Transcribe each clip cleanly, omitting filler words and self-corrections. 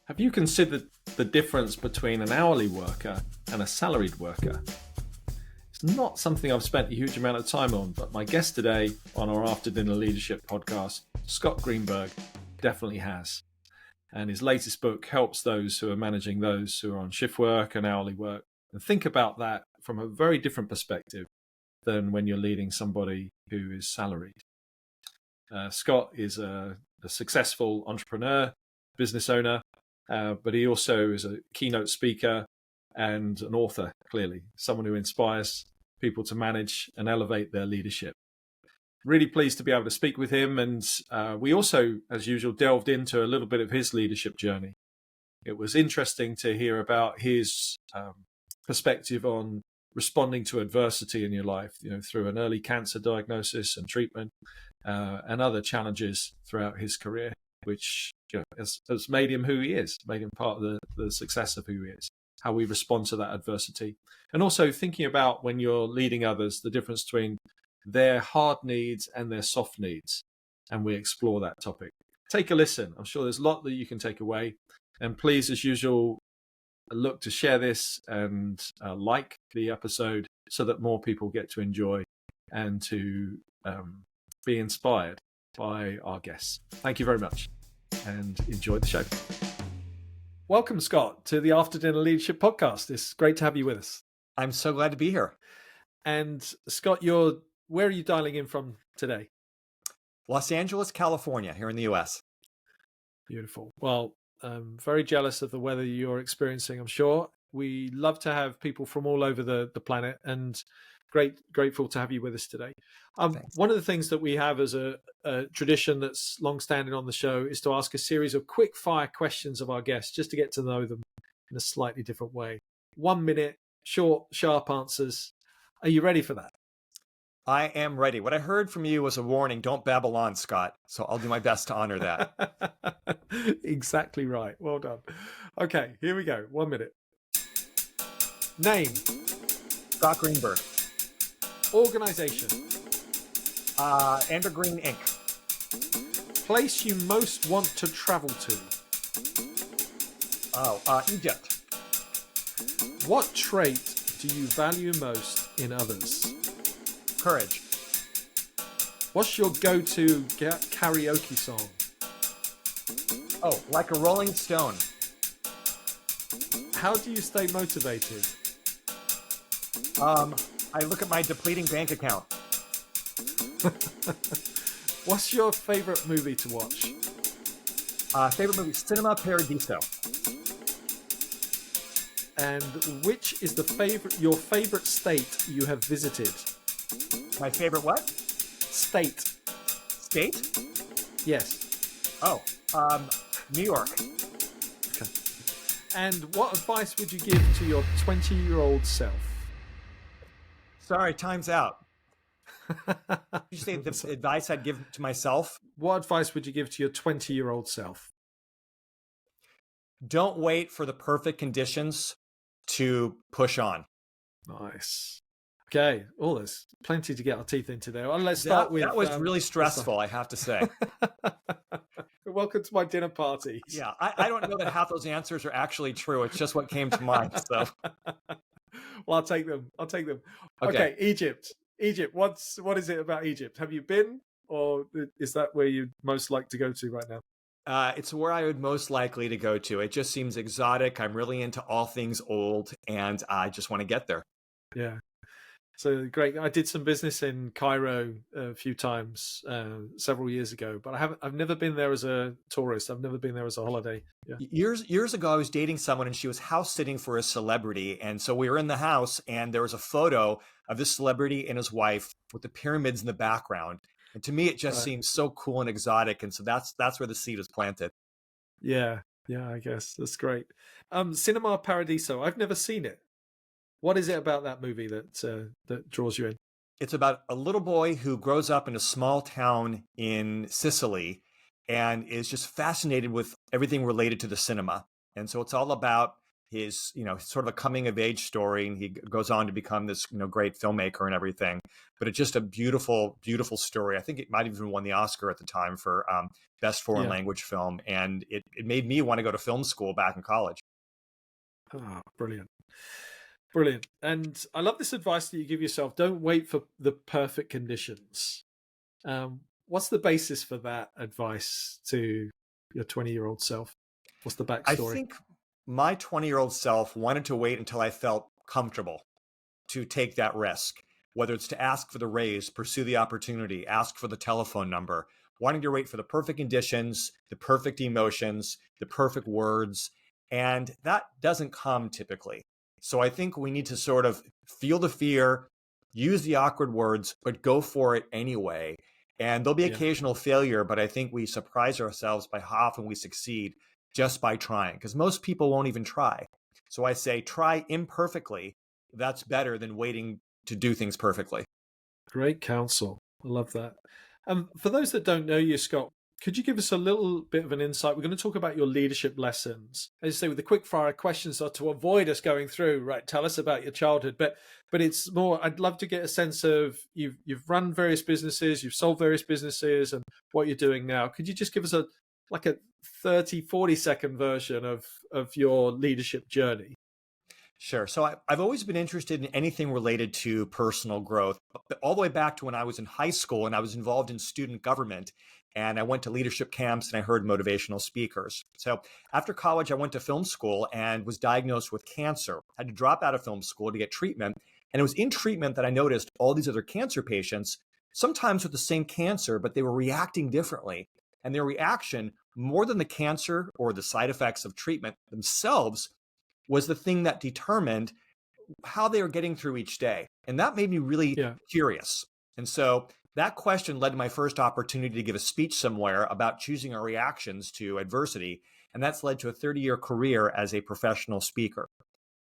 Have you considered the difference between an hourly worker and a salaried worker? It's not something I've spent a huge amount of time on, but my guest today on our After Dinner Leadership podcast, Scott Greenburg, definitely has. And his latest book helps those who are managing those who are on shift work and hourly work and think about that from a very different perspective than when you're leading somebody who is salaried. Scott is a successful entrepreneur, business owner, but he also is a keynote speaker and an author, clearly, someone who inspires people to manage and elevate their leadership. Really pleased to be able to speak with him. And we also, as usual, delved into a little bit of his leadership journey. It was interesting to hear about his perspective on responding to adversity in your life, through an early cancer diagnosis and treatment and other challenges throughout his career, which has made him who he is, made him part of the success of who he is, how we respond to that adversity. And also thinking about when you're leading others, the difference between their hard needs and their soft needs. And we explore that topic. Take a listen. I'm sure there's a lot that you can take away. And please, as usual, look to share this and like the episode so that more people get to enjoy and to be inspired by our guests. Thank you very much and enjoy the show. Welcome, Scott, to the After Dinner Leadership Podcast. It's great to have you with us. I'm so glad to be here. And Scott, where are you dialing in from today? Los Angeles, California, here in the U.S. Beautiful. Well, I'm very jealous of the weather you're experiencing, I'm sure. We love to have people from all over the planet, and grateful to have you with us today. One of the things that we have as a tradition that's long-standing on the show is to ask a series of quick-fire questions of our guests, just to get to know them in a slightly different way. 1 minute, short, sharp answers. Are you ready for that? I am ready. What I heard from you was a warning, don't babble on, Scott. So I'll do my best to honor that. Exactly right. Well done. Okay, here we go. 1 minute. Name. Scott Greenburg. Organization. Amber Green Inc. Place you most want to travel to. Egypt. What trait do you value most in others? Courage. What's your go-to karaoke song? Oh, Like a Rolling Stone. How do you stay motivated? I look at my depleting bank account. What's your favorite movie to watch? Favorite movie, Cinema Paradiso. And which is your favorite state you have visited? My favorite what? State. State? Yes. Oh, New York. Okay. And what advice would you give to your 20-year-old self? Sorry, time's out. Did you say the advice I'd give to myself? What advice would you give to your 20-year-old self? Don't wait for the perfect conditions to push on. Nice. Okay. Oh, there's plenty to get our teeth into there. Well, let's start with... That was really stressful, I have to say. Welcome to my dinner party. Yeah, I don't know that half those answers are actually true. It's just what came to mind. So, well, I'll take them. Okay, Egypt. What is it about Egypt? Have you been, or is that where you'd most like to go to right now? It's where I would most likely to go to. It just seems exotic. I'm really into all things old, and I just want to get there. Yeah. So great. I did some business in Cairo a few times several years ago, but I've never been there as a tourist. I've never been there as a holiday. Yeah. Years ago, I was dating someone and she was house sitting for a celebrity. And so we were in the house and there was a photo of this celebrity and his wife with the pyramids in the background. And to me, it just seems so cool and exotic. And so that's where the seed was planted. Yeah, I guess. That's great. Cinema Paradiso. I've never seen it. What is it about that movie that draws you in? It's about a little boy who grows up in a small town in Sicily and is just fascinated with everything related to the cinema. And so it's all about his, sort of a coming of age story, and he goes on to become this, great filmmaker and everything. But it's just a beautiful, beautiful story. I think it might have even won the Oscar at the time for best foreign Yeah. language film, and it made me want to go to film school back in college. Oh, brilliant. Brilliant. And I love this advice that you give yourself. Don't wait for the perfect conditions. What's the basis for that advice to your 20-year-old self? What's the I backstory? think my 20-year-old self wanted to wait until I felt comfortable to take that risk, whether it's to ask for the raise, pursue the opportunity, ask for the telephone number, wanting to wait for the perfect conditions, the perfect emotions, the perfect words. And that doesn't come typically. So I think we need to sort of feel the fear, use the awkward words, but go for it anyway. And there'll be Yeah. occasional failure, but I think we surprise ourselves by how often we succeed just by trying, because most people won't even try. So I say try imperfectly. That's better than waiting to do things perfectly. Great counsel. I love that. For those that don't know you, Scott, could you give us a little bit of an insight? We're going to talk about your leadership lessons. As you say, with the quick fire questions are to avoid us going through, right? Tell us about your childhood. But it's more, I'd love to get a sense of you've run various businesses, you've sold various businesses, and what you're doing now. Could you just give us a 30, 40-second version of your leadership journey? Sure. So I've always been interested in anything related to personal growth, all the way back to when I was in high school and I was involved in student government. And I went to leadership camps and I heard motivational speakers. So after college, I went to film school and was diagnosed with cancer. I had to drop out of film school to get treatment. And it was in treatment that I noticed all these other cancer patients, sometimes with the same cancer, but they were reacting differently. And their reaction, more than the cancer or the side effects of treatment themselves, was the thing that determined how they were getting through each day. And that made me really curious. And so that question led to my first opportunity to give a speech somewhere about choosing our reactions to adversity. And that's led to a 30-year career as a professional speaker.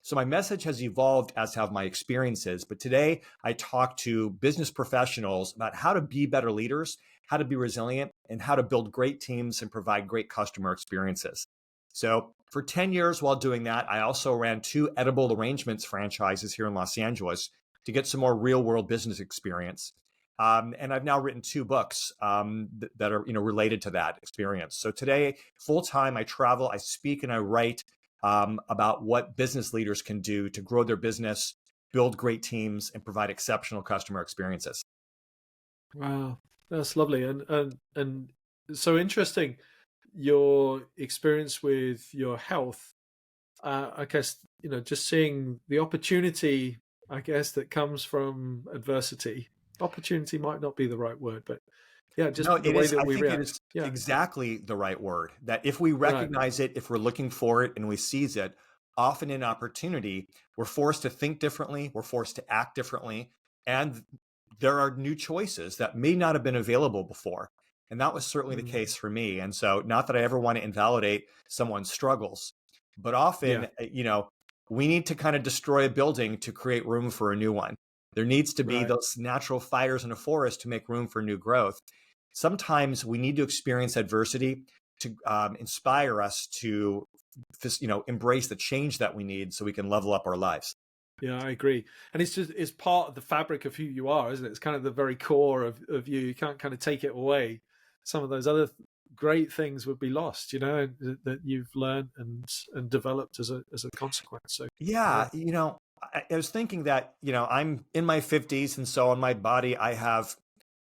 So my message has evolved, as have my experiences. But today I talk to business professionals about how to be better leaders, how to be resilient, and how to build great teams and provide great customer experiences. So for 10 years while doing that, I also ran 2 edible arrangements franchises here in Los Angeles to get some more real world business experience. And I've now written 2 books that are related to that experience. So today, full time, I travel, I speak, and I write about what business leaders can do to grow their business, build great teams, and provide exceptional customer experiences. Wow, that's lovely, and so interesting. Your experience with your health, I guess, just seeing the opportunity, I guess, that comes from adversity. Opportunity might not be the right word, but yeah, just No, the it way is. that I we think it react. is Yeah, exactly the right word. That if we right. recognize it, if we're looking for it and we seize it, often in opportunity, we're forced to think differently, we're forced to act differently, and there are new choices that may not have been available before. And that was certainly the Mm, case for me. And so, not that I ever want to invalidate someone's struggles, but often, yeah, we need to kind of destroy a building to create room for a new one. There needs to be right. those natural fires in a forest to make room for new growth. Sometimes we need to experience adversity to inspire us to embrace the change that we need so we can level up our lives. Yeah, I agree. And it's part of the fabric of who you are, isn't it? It's kind of the very core of you. You can't kind of take it away. Some of those other great things would be lost, that you've learned and developed as a consequence. So Yeah, yeah, I was thinking that, I'm in my 50s, and so on my body I have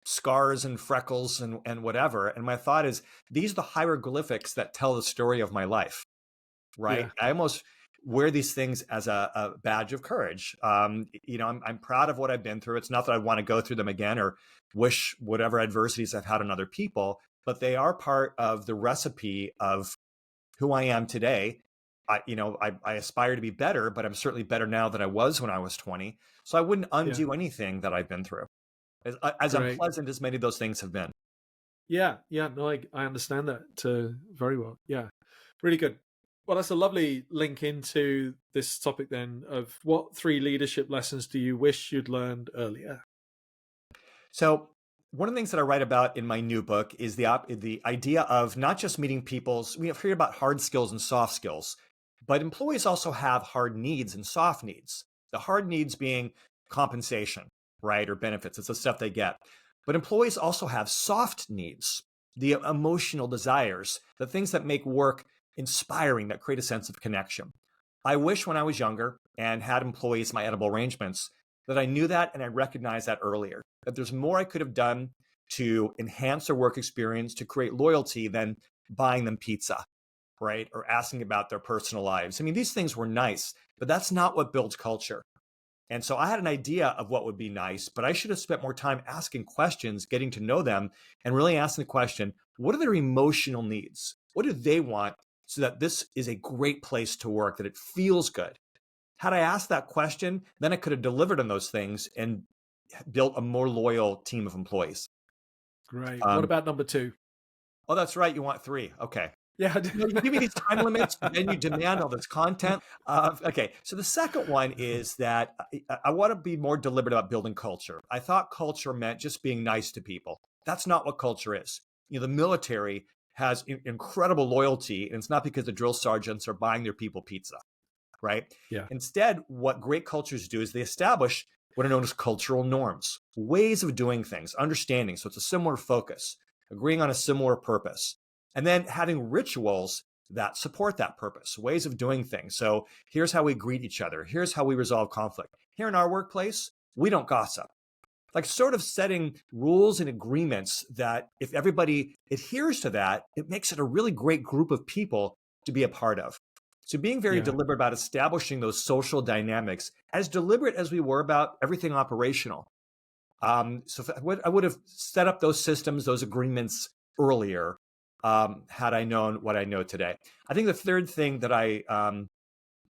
scars and freckles and whatever. And my thought is, these are the hieroglyphics that tell the story of my life, right? yeah, I almost wear these things as a badge of courage. I'm proud of what I've been through. It's not that I want to go through them again or wish whatever adversities I've had on other people, but they are part of the recipe of who I am today. I aspire to be better, but I'm certainly better now than I was when I was 20. So I wouldn't yeah. undo anything that I've been through, as Great. unpleasant as many of those things have been. Yeah, yeah. No, I understand that very well. Yeah, really good. Well, that's a lovely link into this topic then of what 3 leadership lessons do you wish you'd learned earlier? So one of the things that I write about in my new book is the idea of not just meeting people's. We have heard about hard skills and soft skills, But employees also have hard needs and soft needs. The hard needs being compensation, right, or benefits. It's the stuff they get. But employees also have soft needs, the emotional desires, the things that make work inspiring, that create a sense of connection. I wish when I was younger and had employees in my edible arrangements that I knew that and I recognized that earlier, that there's more I could have done to enhance their work experience, to create loyalty than buying them pizza, right? Or asking about their personal lives. I mean, these things were nice, but that's not what builds culture. And so I had an idea of what would be nice, but I should have spent more time asking questions, getting to know them, and really asking the question, what are their emotional needs? What do they want so that this is a great place to work, that it feels good? Had I asked that question, then I could have delivered on those things and built a more loyal team of employees. Great. What about number 2? Oh, that's right. You want 3. Okay. Yeah. You give me these time limits, and then you demand all this content. Okay, so the second one is that I want to be more deliberate about building culture. I thought culture meant just being nice to people. That's not what culture is. The military has incredible loyalty, and it's not because the drill sergeants are buying their people pizza, right? Yeah. Instead, what great cultures do is they establish what are known as cultural norms, ways of doing things, understanding. So it's a similar focus, agreeing on a similar purpose. And then having rituals that support that purpose, ways of doing things. So here's how we greet each other. Here's how we resolve conflict. Here in our workplace, we don't gossip. Like sort of setting rules and agreements that if everybody adheres to that, it makes it a really great group of people to be a part of. So being very deliberate about establishing those social dynamics, as deliberate as we were about everything operational. So I would have set up those systems, those agreements earlier, had I known what I know today. I think the third thing that I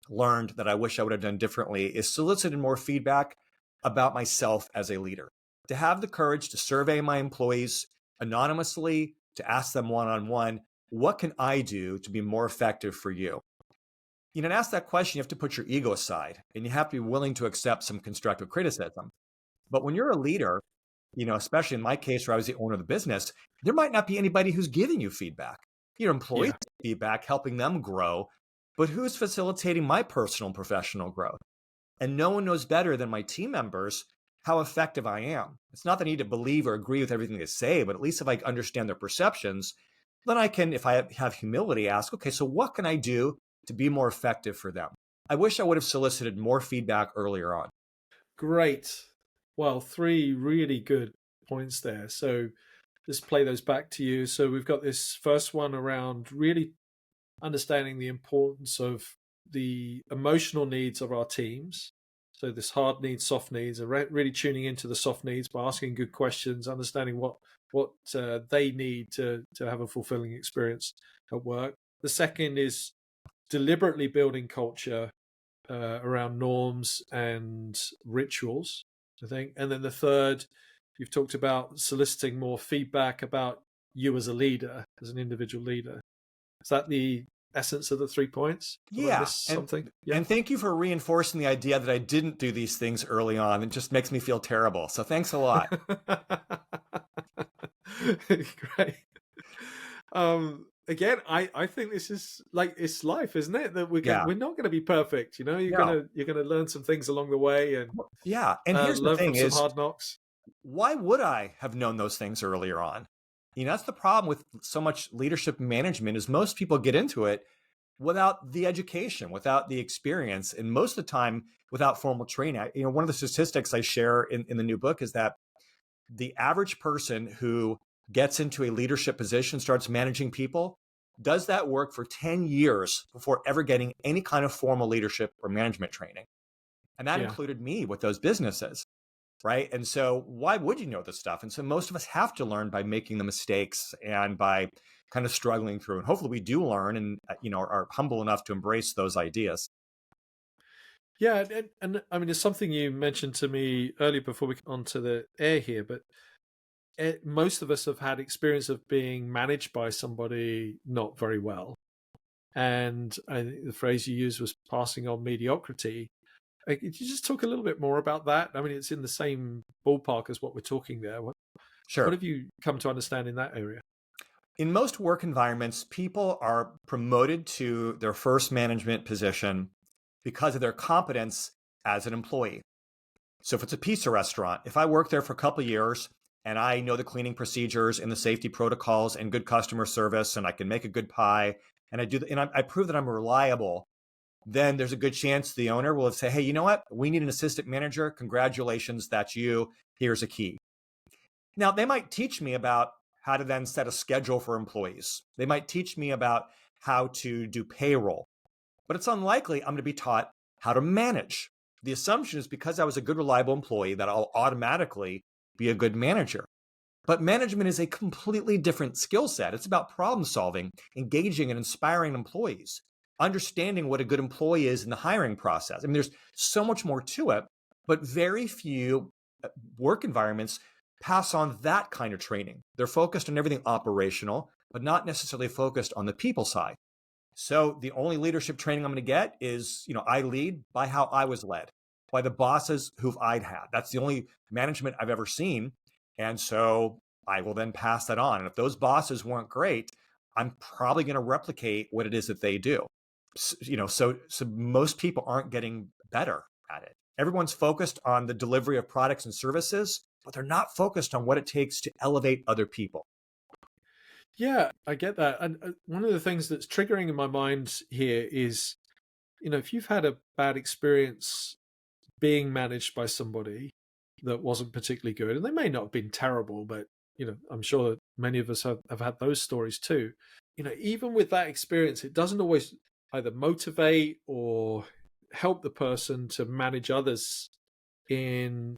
learned that I wish I would have done differently is solicited more feedback about myself as a leader. To have the courage to survey my employees anonymously, to ask them one-on-one, what can I do to be more effective for you? To ask that question, you have to put your ego aside, and you have to be willing to accept some constructive criticism. But when you're a leader, especially in my case where I was the owner of the business, there might not be anybody who's giving you feedback. Your employees feedback, helping them grow, but who's facilitating my personal and professional growth? And no one knows better than my team members how effective I am. It's not that I need to believe or agree with everything they say, but at least if I understand their perceptions, then I can, if I have humility, ask, okay, so what can I do to be more effective for them? I wish I would have solicited more feedback earlier on. Great. Well, 3 really good points there. So just play those back to you. So we've got this first one around really understanding the importance of the emotional needs of our teams. So this hard needs, soft needs, and really tuning into the soft needs by asking good questions, understanding what they need to have a fulfilling experience at work. The second is deliberately building culture around norms and rituals, I think. And then the third, you've talked about soliciting more feedback about you as a leader, as an individual leader. Is that the essence of the 3 points? Yeah. Something? And thank you for reinforcing the idea that I didn't do these things early on. It just makes me feel terrible. So thanks a lot. Great. Again, I think this is like, it's life, isn't it? That we're not going to be perfect. You're gonna learn some things along the way, and And here's the thing: some hard knocks. Why would I have known those things earlier on? That's the problem with so much leadership management is most people get into it without the education, without the experience, and most of the time without formal training. One of the statistics I share in the new book is that the average person who gets into a leadership position, starts managing people, does that work for 10 years before ever getting any kind of formal leadership or management training. And that included me with those businesses, right? And so why would you know this stuff? And so most of us have to learn by making the mistakes and by kind of struggling through. And hopefully we do learn and, are humble enough to embrace those ideas. Yeah. And I mean, it's something you mentioned to me earlier before we come onto the air here, but most of us have had experience of being managed by somebody not very well. And I think the phrase you used was passing on mediocrity. Could you just talk a little bit more about that? I mean, it's in the same ballpark as what we're talking there. Sure. What have you come to understand in that area? In most work environments, people are promoted to their first management position because of their competence as an employee. So if it's a pizza restaurant, if I work there for a couple of years and I know the cleaning procedures and the safety protocols and good customer service, and I can make a good pie, and I prove that I'm reliable, then there's a good chance the owner will say, hey, you know what? We need an assistant manager. Congratulations, that's you. Here's a key. Now, they might teach me about how to then set a schedule for employees. They might teach me about how to do payroll, but it's unlikely I'm going to be taught how to manage. The assumption is because I was a good, reliable employee that I'll automatically be a good manager. But management is a completely different skill set. It's about problem solving, engaging and inspiring employees, understanding what a good employee is in the hiring process. I mean, there's so much more to it, but very few work environments pass on that kind of training. They're focused on everything operational, but not necessarily focused on the people side. So the only leadership training I'm going to get is, I lead by how I was led, by the bosses who I'd had. That's the only management I've ever seen. And so I will then pass that on. And if those bosses weren't great, I'm probably going to replicate what it is that they do. So most people aren't getting better at it. Everyone's focused on the delivery of products and services, but they're not focused on what it takes to elevate other people. Yeah, I get that. And one of the things that's triggering in my mind here is, if you've had a bad experience being managed by somebody that wasn't particularly good, and they may not have been terrible, but, I'm sure that many of us have had those stories too. Even with that experience, it doesn't always either motivate or help the person to manage others in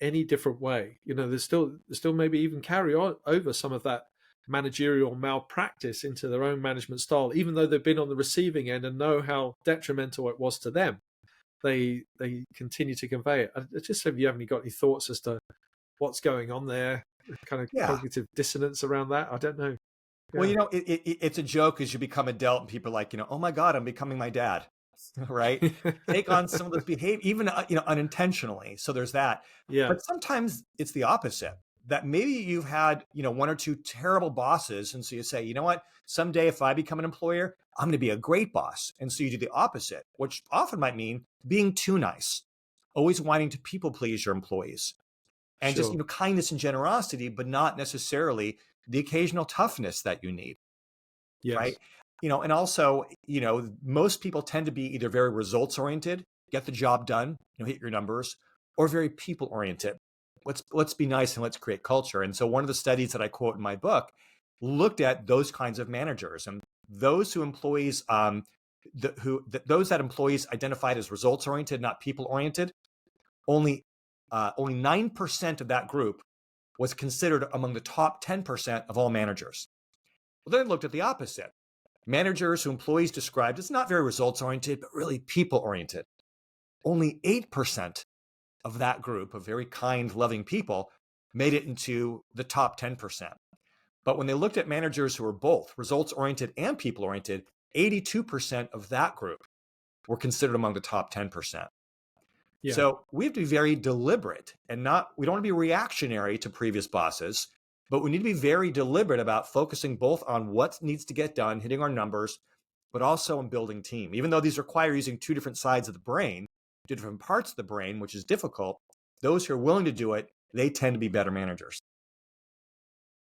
any different way. There's still maybe even carry on over some of that managerial malpractice into their own management style, even though they've been on the receiving end and know how detrimental it was to them. They continue to convey it. I just hope you haven't got any thoughts as to what's going on there, kind of cognitive dissonance around that. I don't know. Yeah. Well, it's a joke as you become adult and people are like, oh my God, I'm becoming my dad, right? Take on some of this behavior, even, unintentionally. So there's that. Yeah. But sometimes it's the opposite. That maybe you've had, one or two terrible bosses. And so you say, you know what, someday if I become an employer, I'm going to be a great boss. And so you do the opposite, which often might mean being too nice, always wanting to people please your employees. And Sure. just, kindness and generosity, but not necessarily the occasional toughness that you need. Yes. Right. And also, most people tend to be either very results oriented, get the job done, hit your numbers, or very people oriented. Let's be nice and let's create culture. And so one of the studies that I quote in my book looked at those kinds of managers and those who employees, those that employees identified as results oriented, not people oriented. Only 9% of that group was considered among the top 10% of all managers. Well, then looked at the opposite. Managers who employees described as not very results oriented, but really people oriented. Only 8% of that group of very kind, loving people made it into the top 10%. But when they looked at managers who were both results-oriented and people-oriented, 82% of that group were considered among the top 10%. Yeah. So we have to be very deliberate and we don't want to be reactionary to previous bosses, but we need to be very deliberate about focusing both on what needs to get done, hitting our numbers, but also on building team. Even though these require using two different sides of the brain, two different parts of the brain, which is difficult, those who are willing to do it, they tend to be better managers.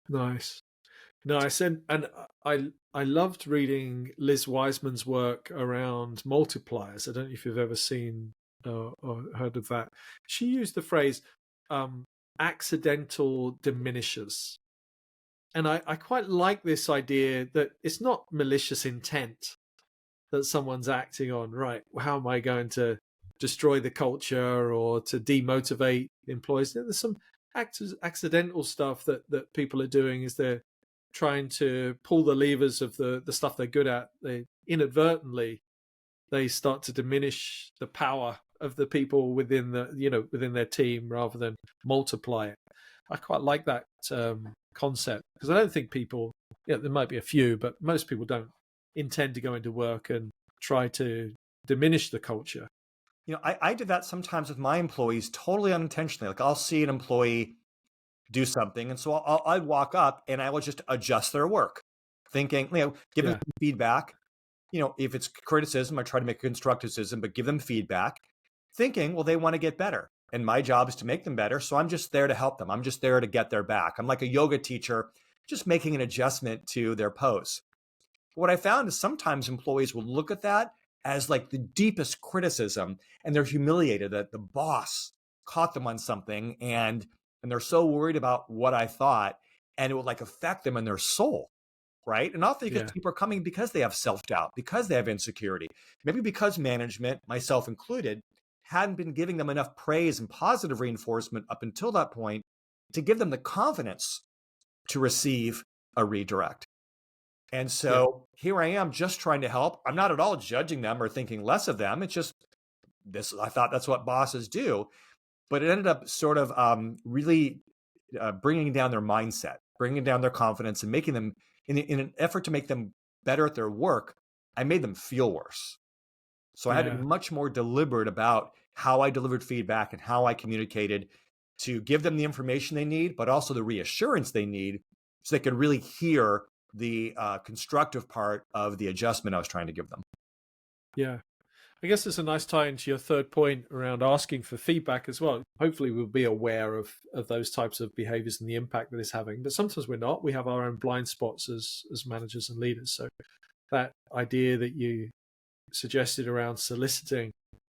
Nice. And I loved reading Liz Wiseman's work around multipliers. I don't know if you've ever seen or heard of that. She used the phrase accidental diminishers. And I quite like this idea that it's not malicious intent that someone's acting on, right? How am I going to destroy the culture or to demotivate employees? There's some accidental stuff that people are doing is they're trying to pull the levers of the stuff they're good at. They inadvertently, they start to diminish the power of the people within within their team rather than multiply it. I quite like that concept because I don't think people, there might be a few, but most people don't intend to go into work and try to diminish the culture. I did that sometimes with my employees totally unintentionally. Like I'll see an employee do something. And so I'd walk up and I would just adjust their work. thinking, give them Yeah. feedback. If it's criticism, I try to make constructive criticism, but give them feedback, thinking, well, they want to get better. And my job is to make them better. So I'm just there to help them. I'm just there to get their back. I'm like a yoga teacher, just making an adjustment to their pose. What I found is sometimes employees will look at that as like the deepest criticism, and they're humiliated that the boss caught them on something, and they're so worried about what I thought, and it would like affect them in their soul. Right. And often because Yeah. people are coming because they have self-doubt, because they have insecurity, maybe because management, myself included, hadn't been giving them enough praise and positive reinforcement up until that point to give them the confidence to receive a redirect. And Yeah. so here I am just trying to help. I'm not at all judging them or thinking less of them. It's just this, I thought that's what bosses do. But it ended up sort of really bringing down their mindset, bringing down their confidence, and making them, in an effort to make them better at their work, I made them feel worse. So I had to be Yeah. much more deliberate about how I delivered feedback and how I communicated to give them the information they need, but also the reassurance they need so they could really hear the constructive part of the adjustment I was trying to give them. Yeah. I guess it's a nice tie into your third point around asking for feedback as well. Hopefully we'll be aware of those types of behaviors and the impact that it's having. But sometimes we're not. We have our own blind spots as managers and leaders. So that idea that you suggested around soliciting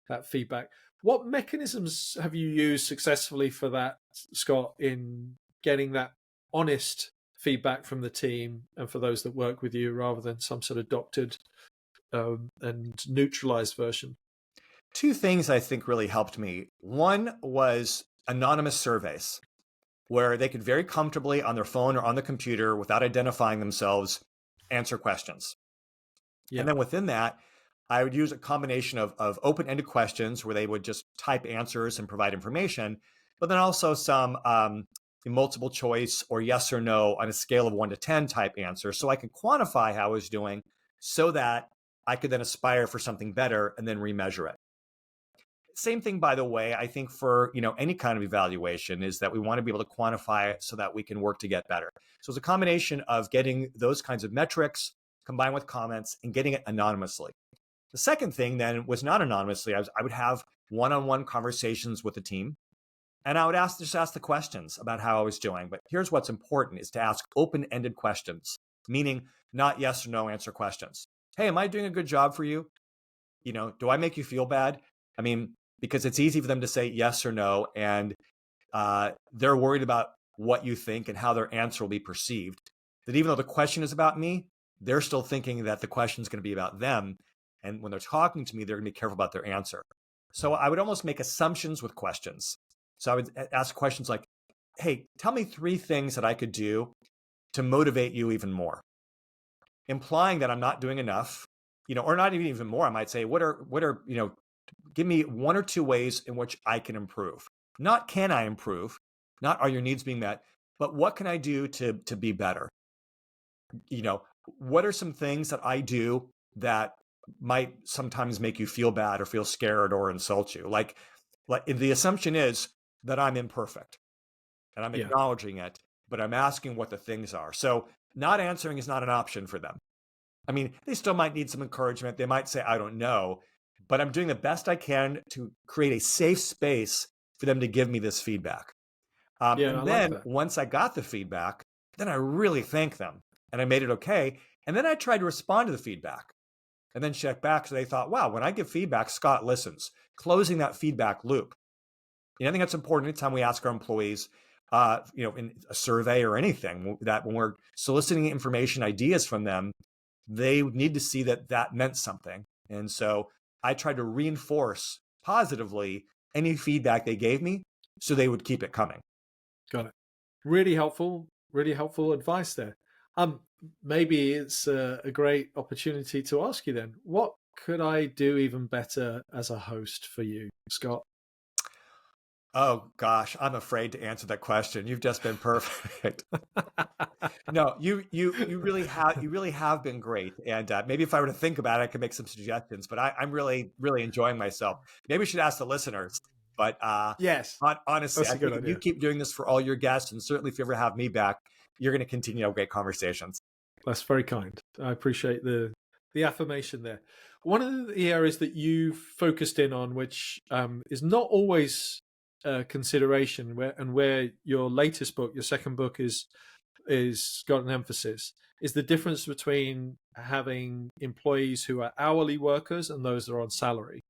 that feedback, what mechanisms have you used successfully for that, Scott, in getting that honest feedback from the team and for those that work with you rather than some sort of doctored and neutralized version? Two things I think really helped me. One was anonymous surveys, where they could very comfortably on their phone or on the computer, without identifying themselves, answer questions. Yeah. And then within that, I would use a combination of open-ended questions where they would just type answers and provide information, but then also some multiple choice or yes or no on a scale of 1 to 10 type answers, so I could quantify how I was doing so that I could then aspire for something better and then remeasure it. Same thing, by the way, I think for any kind of evaluation is that we want to be able to quantify it so that we can work to get better. So it's a combination of getting those kinds of metrics combined with comments and getting it anonymously. The second thing then was not anonymously. I would have one-on-one conversations with the team, and I would just ask the questions about how I was doing. But here's what's important is to ask open-ended questions, meaning not yes or no answer questions. Hey, am I doing a good job for you? Do I make you feel bad? I mean, because it's easy for them to say yes or no, and they're worried about what you think and how their answer will be perceived. That even though the question is about me, they're still thinking that the question is going to be about them. And when they're talking to me, they're going to be careful about their answer. So I would almost make assumptions with questions. So I would ask questions like, hey, tell me 3 things that I could do to motivate you even more, implying that I'm not doing enough, or not even more. I might say, what are, give me 1 or 2 ways in which I can improve. Not can I improve, not are your needs being met, but what can I do to be better? What are some things that I do that might sometimes make you feel bad or feel scared or insult you? Like the assumption is that I'm imperfect and I'm acknowledging it, but I'm asking what the things are. So not answering is not an option for them. I mean, they still might need some encouragement. They might say, I don't know, but I'm doing the best I can to create a safe space for them to give me this feedback. I and like then that. once I got the feedback, then I really thank them and I made it okay. And then I tried to respond to the feedback and then check back. So they thought, wow, when I give feedback, Scott listens, closing that feedback loop. I think that's important anytime we ask our employees, in a survey or anything, that when we're soliciting information, ideas from them, they need to see that that meant something. And so I tried to reinforce positively any feedback they gave me so they would keep it coming. Got it. Really helpful advice there. Maybe it's a great opportunity to ask you then, what could I do even better as a host for you, Scott? Oh gosh, I'm afraid to answer that question. You've just been perfect. No, you really have been great. And maybe if I were to think about it, I could make some suggestions. But I'm really enjoying myself. Maybe we should ask the listeners. But Yes, honestly, that's I a good think if you idea. keep doing this for all your guests, and certainly if you ever have me back, you're going to continue to have great conversations. That's very kind. I appreciate the affirmation there. One of the areas that you've focused in on, which is not always a consideration, where your latest book, your second book, is got an emphasis, is the difference between having employees who are hourly workers and those that are on salary.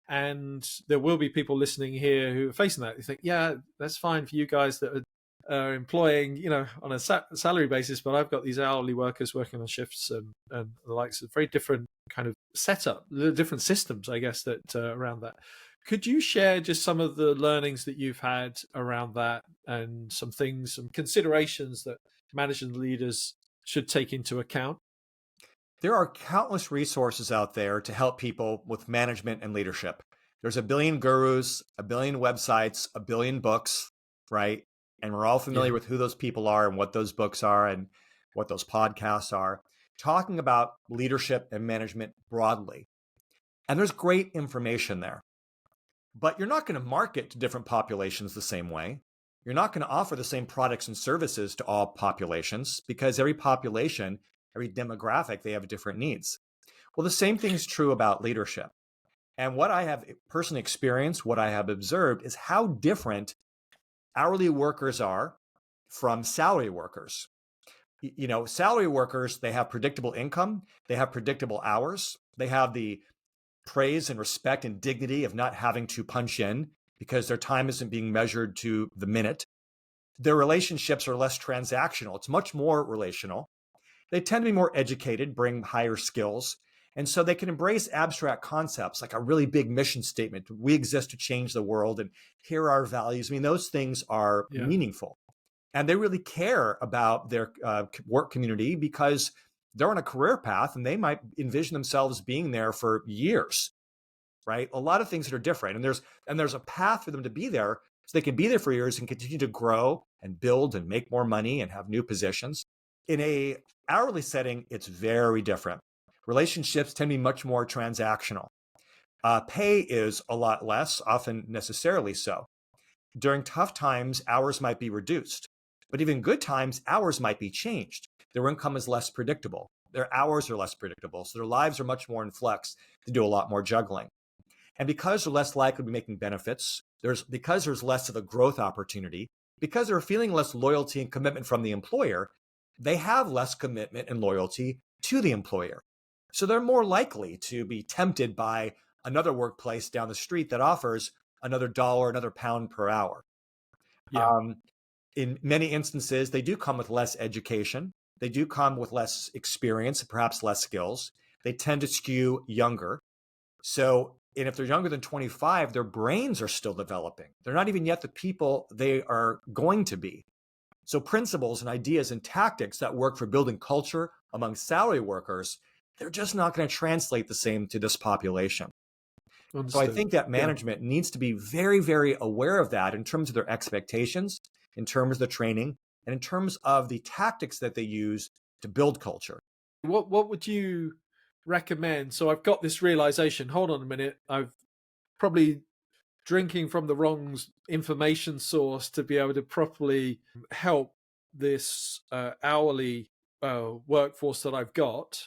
And there will be people listening here who are facing that. You think, yeah, that's fine for you guys that are employing, on a salary basis, but I've got these hourly workers working on shifts and the likes of very different kind of setup, the different systems, I guess, that around that. Could you share just some of the learnings that you've had around that and some things, some considerations that managers and leaders should take into account? There are countless resources out there to help people with management and leadership. There's a billion gurus, a billion websites, a billion books, right? And we're all familiar Yeah. with who those people are and what those books are and what those podcasts are, talking about leadership and management broadly. And there's great information there. But you're not going to market to different populations the same way. You're not going to offer the same products and services to all populations because every population, every demographic, they have different needs. Well, the same thing is true about leadership. And what I have personally experienced, what I have observed is how different hourly workers are from salary workers. Salary workers, they have predictable income, they have predictable hours, they have the praise and respect and dignity of not having to punch in because their time isn't being measured to the minute. Their relationships are less transactional. It's much more relational. They tend to be more educated, bring higher skills. And so they can embrace abstract concepts like a really big mission statement. We exist to change the world and here are our values. I mean, those things are meaningful. And they really care about their work community because they're on a career path and they might envision themselves being there for years, right? A lot of things that are different. And there's a path for them to be there so they can be there for years and continue to grow and build and make more money and have new positions. In a hourly setting, it's very different. Relationships tend to be much more transactional. Pay is a lot less, often necessarily so. During tough times, hours might be reduced. But even good times, hours might be changed. Their income is less predictable. Their hours are less predictable. So their lives are much more in flux to do a lot more juggling. And because they're less likely to be making benefits, because there's less of a growth opportunity, because they're feeling less loyalty and commitment from the employer, they have less commitment and loyalty to the employer. So they're more likely to be tempted by another workplace down the street that offers another dollar, another pound per hour. Yeah. In many instances, they do come with less education. They do come with less experience, perhaps less skills. They tend to skew younger. And if they're younger than 25, their brains are still developing. They're not even yet the people they are going to be. So principles and ideas and tactics that work for building culture among salary workers, they're just not going to translate the same to this population. Understood. So I think that management needs to be very, very aware of that in terms of their expectations, in terms of the training, and in terms of the tactics that they use to build culture. What would you recommend? So I've got this realization. Hold on a minute. I've probably drinking from the wrong information source to be able to properly help this hourly workforce that I've got.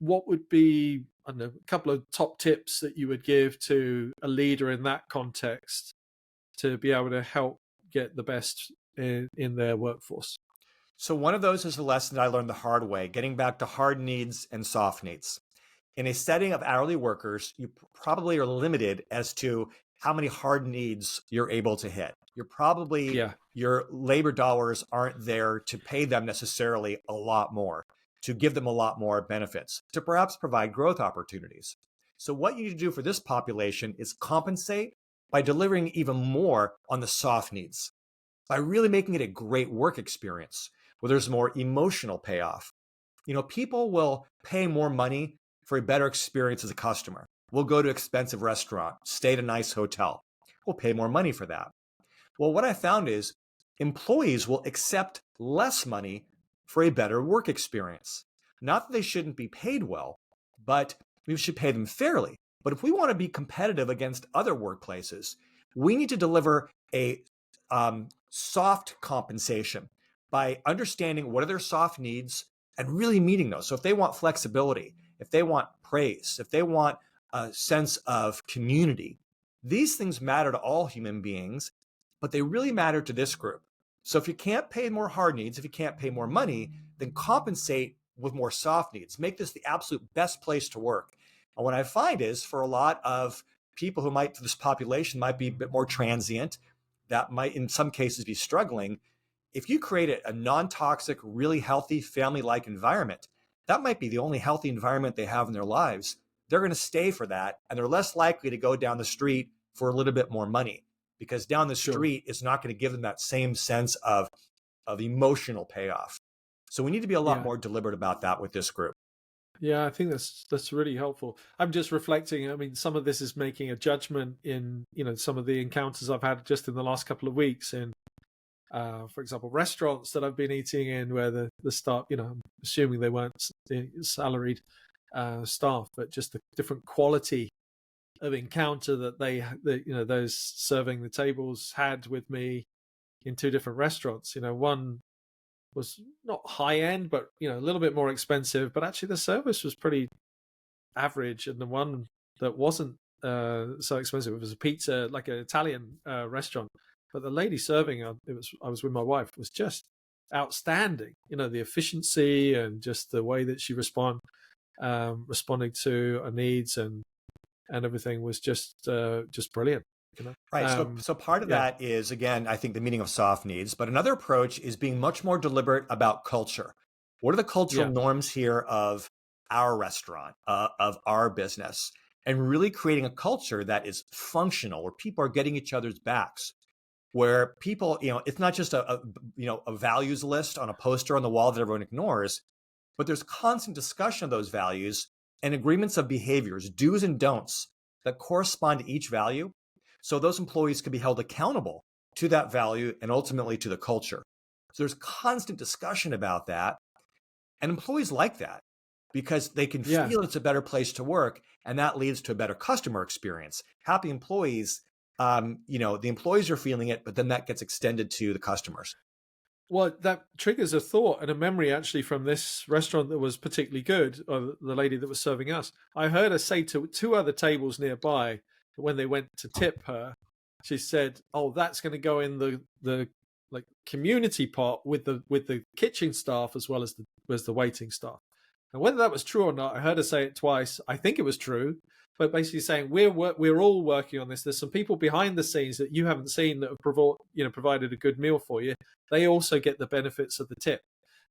What would be, I don't know, a couple of top tips that you would give to a leader in that context to be able to help get the best in their workforce? So one of those is a lesson that I learned the hard way, getting back to hard needs and soft needs. In a setting of hourly workers, you probably are limited as to how many hard needs you're able to hit. You're probably, your labor dollars aren't there to pay them necessarily a lot more, to give them a lot more benefits, to perhaps provide growth opportunities. So what you need to do for this population is compensate by delivering even more on the soft needs, by really making it a great work experience where there's more emotional payoff. People will pay more money for a better experience as a customer. We'll go to an expensive restaurant, stay at a nice hotel. We'll pay more money for that. Well, what I found is employees will accept less money for a better work experience. Not that they shouldn't be paid well, but we should pay them fairly. But if we want to be competitive against other workplaces, we need to deliver a soft compensation by understanding what are their soft needs, and really meeting those. So if they want flexibility, if they want praise, if they want a sense of community, these things matter to all human beings, but they really matter to this group. So if you can't pay more hard needs, if you can't pay more money, then compensate with more soft needs. Make this the absolute best place to work. And what I find is for a lot of people who might, this population might be a bit more transient, that might in some cases be struggling, if you create a non-toxic, really healthy family-like environment, that might be the only healthy environment they have in their lives. They're going to stay for that, and they're less likely to go down the street for a little bit more money, because down the street is not going to give them that same sense of emotional payoff. So we need to be a lot more deliberate about that with this group. Yeah, I think that's really helpful. I'm just reflecting. I mean, some of this is making a judgment in, some of the encounters I've had just in the last couple of weeks in, for example, restaurants that I've been eating in where the staff, I'm assuming they weren't salaried staff, but just the different quality of encounter that those serving the tables had with me in two different restaurants. One was not high end, but a little bit more expensive, but actually the service was pretty average. And the one that wasn't so expensive, it was a pizza, like an Italian restaurant, but the lady serving, I was with my wife, was just outstanding. The efficiency and just the way that she responding to our needs and everything was just brilliant. Right. So part of that is, again, I think the meaning of soft needs, but another approach is being much more deliberate about culture. What are the cultural norms here of our restaurant, of our business, and really creating a culture that is functional, where people are getting each other's backs, where people, it's not just a values list on a poster on the wall that everyone ignores, but there's constant discussion of those values and agreements of behaviors, do's and don'ts that correspond to each value. So those employees can be held accountable to that value and ultimately to the culture. So there's constant discussion about that. And employees like that because they can feel it's a better place to work. And that leads to a better customer experience. Happy employees, the employees are feeling it, but then that gets extended to the customers. Well, that triggers a thought and a memory actually from this restaurant that was particularly good, or the lady that was serving us. I heard her say to two other tables nearby, when they went to tip her, she said, "Oh, that's going to go in the like community pot with the kitchen staff as well as the waiting staff." And whether that was true or not, I heard her say it twice. I think it was true, but basically saying we're all working on this. There's some people behind the scenes that you haven't seen that have provided a good meal for you. They also get the benefits of the tip.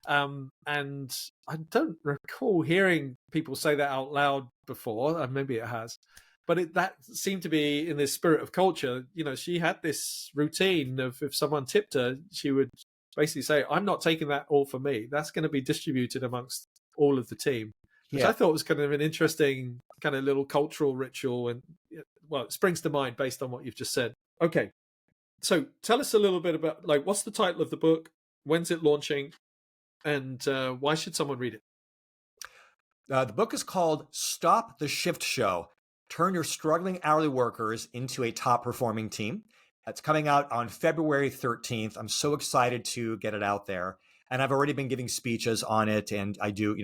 And I don't recall hearing people say that out loud before. Maybe it has. But that seemed to be in this spirit of culture. She had this routine of if someone tipped her, she would basically say, "I'm not taking that all for me. That's going to be distributed amongst all of the team," which I thought was kind of an interesting kind of little cultural ritual. And it springs to mind based on what you've just said. Okay. So tell us a little bit about, what's the title of the book? When's it launching? And why should someone read it? The book is called Stop the Shift Show. Turn your struggling hourly workers into a top performing team. It's coming out on February 13th. I'm so excited to get it out there. And I've already been giving speeches on it, and I do,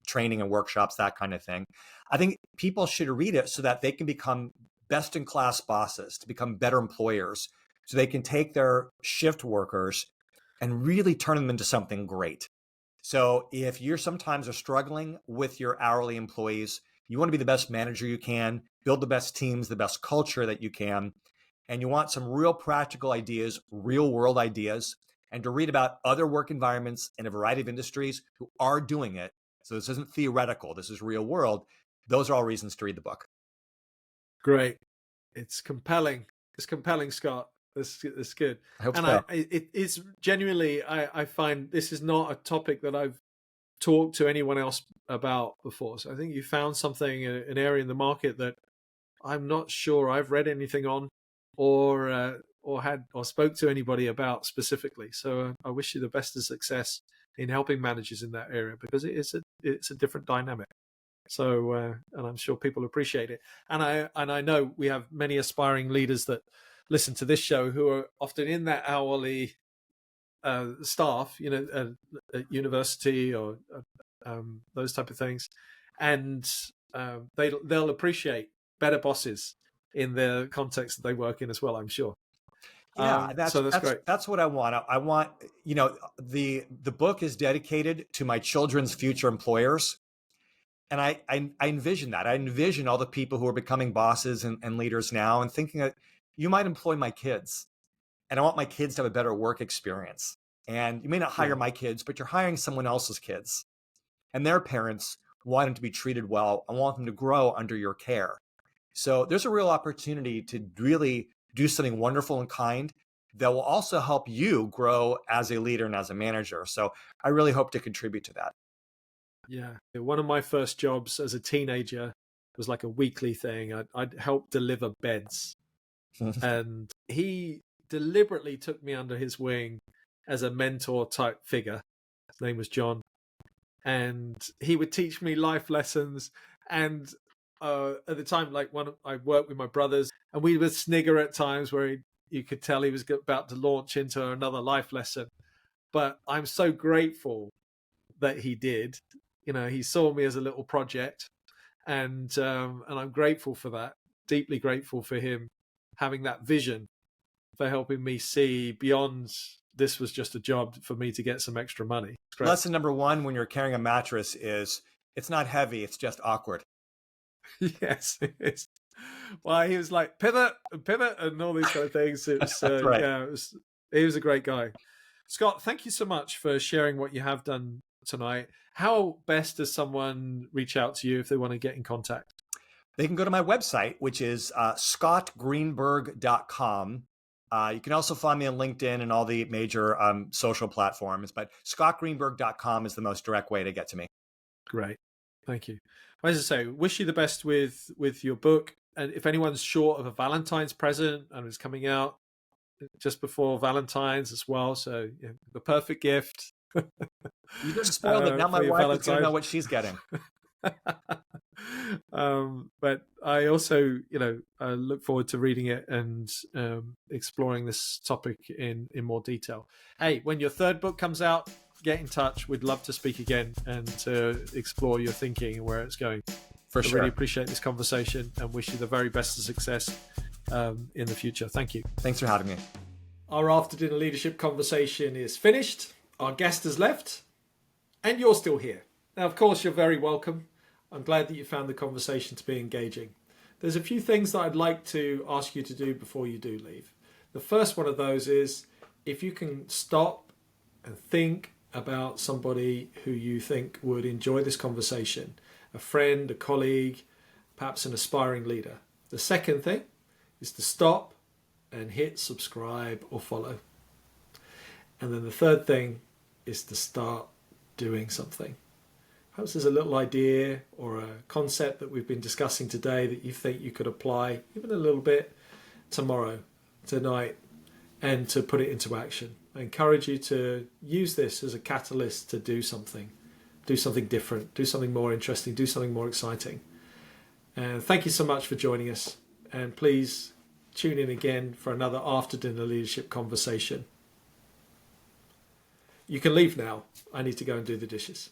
training and workshops, that kind of thing. I think people should read it so that they can become best in class bosses, to become better employers, so they can take their shift workers and really turn them into something great. So if you're sometimes are struggling with your hourly employees, you want to be the best manager you can, build the best teams, the best culture that you can, and you want some real practical ideas, real world ideas, and to read about other work environments in a variety of industries who are doing it. So this isn't theoretical, this is real world. Those are all reasons to read the book. Great. It's compelling. It's compelling, Scott. It's good. I hope so. It's genuinely, I find this is not a topic that I've talked to anyone else about before. So I think you found something, an area in the market that I'm not sure I've read anything on or spoke to anybody about specifically. So I wish you the best of success in helping managers in that area, because it's a different dynamic. So and I'm sure people appreciate it. And I know we have many aspiring leaders that listen to this show who are often in that hourly staff, at university or those type of things, and they'll appreciate better bosses in the context that they work in as well, I'm sure. Yeah, So that's great. That's what I want. I want, the book is dedicated to my children's future employers. And I envision that. I envision all the people who are becoming bosses and leaders now, and thinking that you might employ my kids, and I want my kids to have a better work experience. And you may not hire my kids, but you're hiring someone else's kids, and their parents want them to be treated well and want them to grow under your care. So there's a real opportunity to really do something wonderful and kind that will also help you grow as a leader and as a manager. So I really hope to contribute to that. Yeah. One of my first jobs as a teenager was like a weekly thing. I'd help deliver beds. And he deliberately took me under his wing as a mentor type figure. His name was John. And he would teach me life lessons. And at the time, I worked with my brothers, and we would snigger at times where you could tell he was about to launch into another life lesson. But I'm so grateful that he did. He saw me as a little project, and I'm grateful for that. Deeply grateful for him having that vision, for helping me see beyond this was just a job for me to get some extra money. Lesson number one when you're carrying a mattress is it's not heavy, it's just awkward. Yes, it is. Well, he was like pivot and all these kind of things. It's right. Yeah, he was a great guy. Scott, thank you so much for sharing what you have done tonight. How best does someone reach out to you if they want to get in contact? They can go to my website, which is scottgreenburg.com. You can also find me on LinkedIn and all the major social platforms, but scottgreenburg.com is the most direct way to get to me. Great. Thank you. As I say, wish you the best with your book. And if anyone's short of a Valentine's present, and it's coming out just before Valentine's as well, so the perfect gift. You just spoiled it. Now my wife is going to know what she's getting. But I also, look forward to reading it and exploring this topic in more detail. Hey, when your third book comes out, get in touch. We'd love to speak again and to explore your thinking and where it's going. For sure. I really appreciate this conversation and wish you the very best of success in the future. Thank you. Thanks for having me. Our after dinner leadership conversation is finished. Our guest has left, and you're still here. Now, of course, you're very welcome. I'm glad that you found the conversation to be engaging. There's a few things that I'd like to ask you to do before you do leave. The first one of those is if you can stop and think about somebody who you think would enjoy this conversation, a friend, a colleague, perhaps an aspiring leader. The second thing is to stop and hit subscribe or follow. And then the third thing is to start doing something. Perhaps there's a little idea or a concept that we've been discussing today that you think you could apply even a little bit tomorrow, tonight, and to put it into action. I encourage you to use this as a catalyst to do something different, do something more interesting, do something more exciting. And thank you so much for joining us. And please tune in again for another after dinner leadership conversation. You can leave now. I need to go and do the dishes.